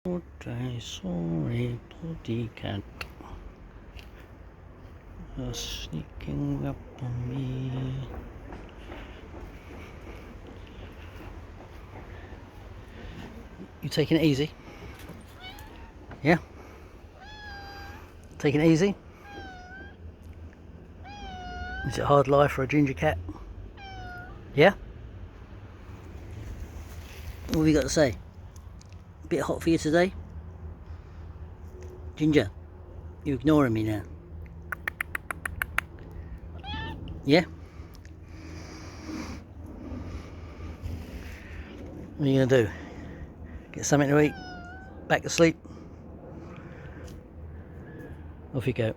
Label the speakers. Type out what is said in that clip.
Speaker 1: What I saw a bloody cat sneaking up on me. You taking it easy? Yeah? Taking it easy? Is it a hard life for a ginger cat? Yeah? What have you got to say? A bit hot for you today? Ginger, you ignoring me now? Yeah? What are you gonna do? Get something to eat? Back to sleep? Off you go.